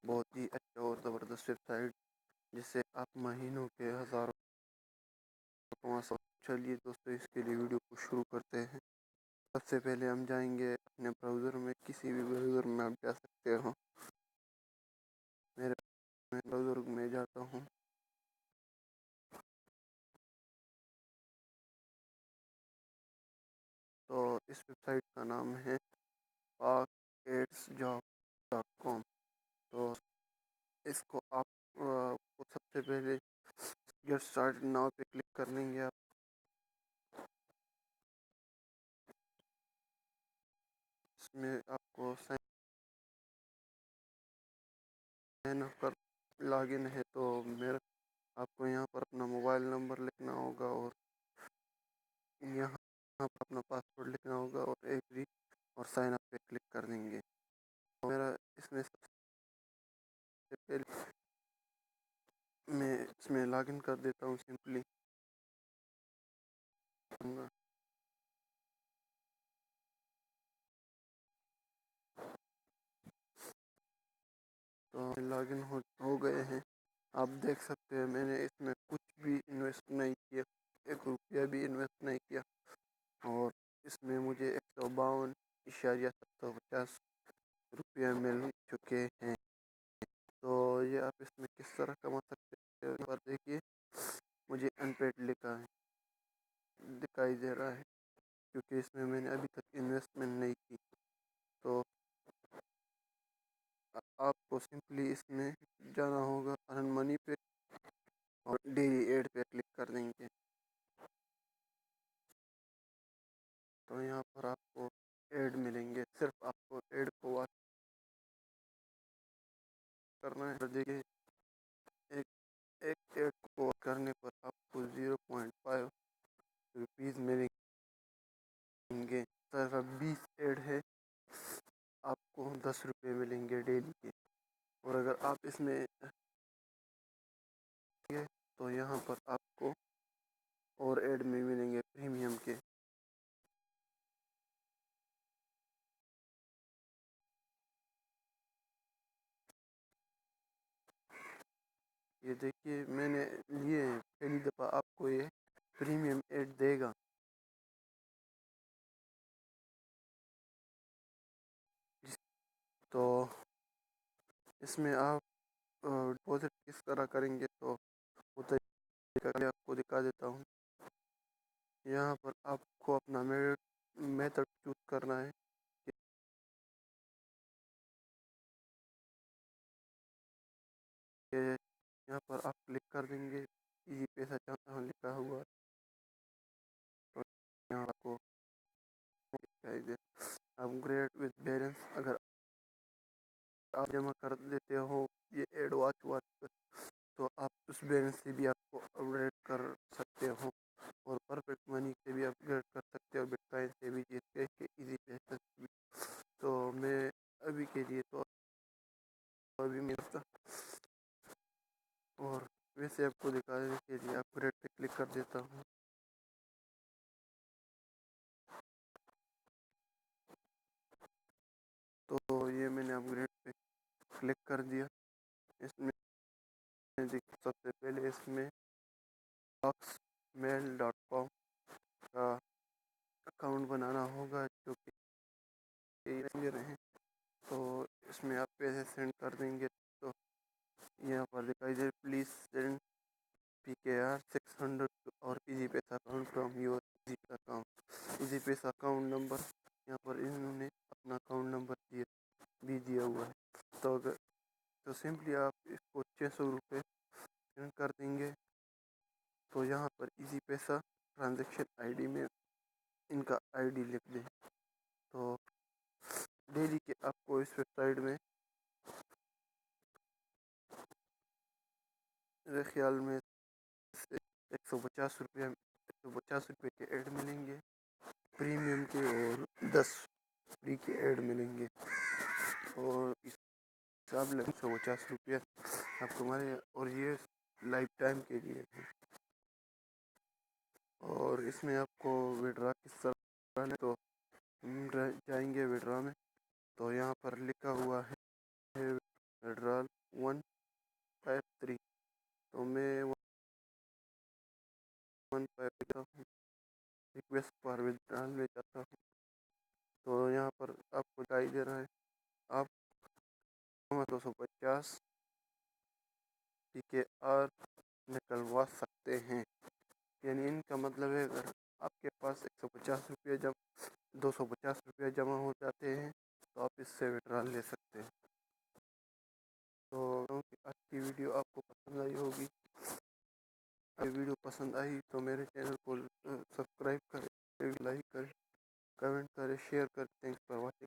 بہت ہی اچھا اور زبردست ویب سائٹ جس سے آپ مہینوں کے ہزاروں کما سکتے. چلیے دوستو اس کے لیے ویڈیو کو شروع کرتے ہیں. سب سے پہلے ہم جائیں گے اپنے براؤزر میں. کسی بھی براؤزر میں آپ جا سکتے ہو. میرے براؤزر میں جاتا ہوں. تو اس ویب سائٹ کا نام ہے PakistansJobs.com. تو اس کو آپ کو سب سے پہلے گیٹ اسٹارٹ ناؤ پہ کلک کر لیں گے. آپ اس میں آپ کو سائن اپ کر لاگ ان ہے. تو میرا آپ کو یہاں پر اپنا موبائل نمبر لکھنا ہوگا اور یہاں پر اپنا پاسورڈ لکھنا ہوگا اور ایگری اور سائن اپ پہ کلک کر دیں گے. میرا اس میں سب سے پہلے میں اس میں لاگ ان کر دیتا ہوں سمپلی. تو لاگ ان ہو گئے ہیں. آپ دیکھ سکتے ہیں میں نے اس میں کچھ بھی انویسٹ نہیں کیا. 1 روپیہ بھی انویسٹ نہیں کیا اور اس میں مجھے 152.750 روپیہ مل چکے ہیں. تو یہ آپ اس میں کس طرح کما سکتے ہیں. اور دیکھیے مجھے ان پیڈ لکھا ہے دکھائی دے رہا ہے کیونکہ اس میں نے ابھی تک انویسٹمنٹ نہیں کی. تو آپ کو سمپلی اس میں جانا ہوگا ارن منی پہ اور ڈیلی ایڈ پہ کلک کر دیں گے. تو یہاں پر آپ کو ایڈ ملیں گے. صرف آپ کو ایڈ کو واچ کرنا ہے. دیکھیے ایک ایڈ کو کرنے پر آپ کو 0.5 روپیز ملیں گے. 20 ایڈ ہے آپ کو 10 روپے ملیں گے ڈیلی کے. اور اگر آپ اس میں تو یہاں پر آپ کو اور ایڈ میں ملیں گے پریمیم کے. یہ دیکھیے میں نے لیے ہیں. پہلی دفعہ آپ کو یہ پریمیم ایڈ دے گا. تو اس میں آپ ڈپازٹ کس طرح کریں گے تو وہ طریقہ آپ کو دکھا دیتا ہوں. یہاں پر آپ کو اپنا میتھڈ چوز کرنا ہے. کہ یہاں پر آپ کلک کر دیں گے. ایزی پیسہ جہاں لکھا ہوا یہاں کو اپ گریڈ وتھ بیلنس اگر آپ جمع کر دیتے ہو یہ ایڈ واچ تو آپ اس بیلنس سے بھی آپ کو اپڈیٹ کر سکتے ہو. اور پرفیکٹ منی سے بھی اپ گریڈ کر سکتے ہو. بٹ کائن سے بھی ایزی پیسہ بھی. تو میں ابھی کے لیے تو ابھی ملتا اور ویسے آپ کو دکھانے کے لیے اپ گریڈ پہ کلک کر دیتا ہوں. تو یہ میں نے اپ گریڈ پہ کلک کر دیا. اس میں سب سے پہلے اس میں boxmail.com کا اکاؤنٹ بنانا ہوگا جو کہ رہیں. تو اس میں آپ پیسے سینڈ کر دیں گے. تو یہاں پر دکھائی دے پلیز سینڈ PKR 600 اور ایزی پیسہ اکاؤنٹ فرام یور ایزی پیسہ اکاؤنٹ نمبر. یہاں پر انہوں نے اپنا اکاؤنٹ نمبر بھی دیا ہوا ہے. تو سمپلی آپ اس کو 600 روپے سینڈ کر دیں گے. تو یہاں پر ایزی پیسہ ٹرانزیکشن ID میں ان کا ID لکھ دیں. تو ڈیلی کے آپ کو اس ویب سائٹ میں میرے خیال میں 150 روپے کے ایڈ ملیں گے پریمیم کے اور 10 فری کے ایڈ ملیں گے. اور اس حساب 150 روپیہ آپ کو ہمارے اور یہ لائف ٹائم کے لیے ہے. اور اس میں آپ کو وڈرا کس طرح ہے تو جائیں گے وڈرا میں. تو یہاں پر لکھا ہوا ہے وڈرال ون پہ ہوں ریکویسٹ پر ودرال میں جاتا ہوں تو یہاں پر آپ کو دکھائی دے رہا ہے آپ 250 PKR نکلوا سکتے ہیں. یعنی ان کا مطلب ہے اگر آپ کے پاس 150 روپیہ جب 250 روپیہ جمع ہو جاتے ہیں تو آپ اس سے وڈرال لے سکتے ہیں. تو آج کی ویڈیو آپ کو پسند آئی ہوگی. اگر ویڈیو پسند آئی تو میرے چینل کو سبسکرائب کریں, لائک کریں, کمنٹ کریں, شیئر کریں. Thanks for watching.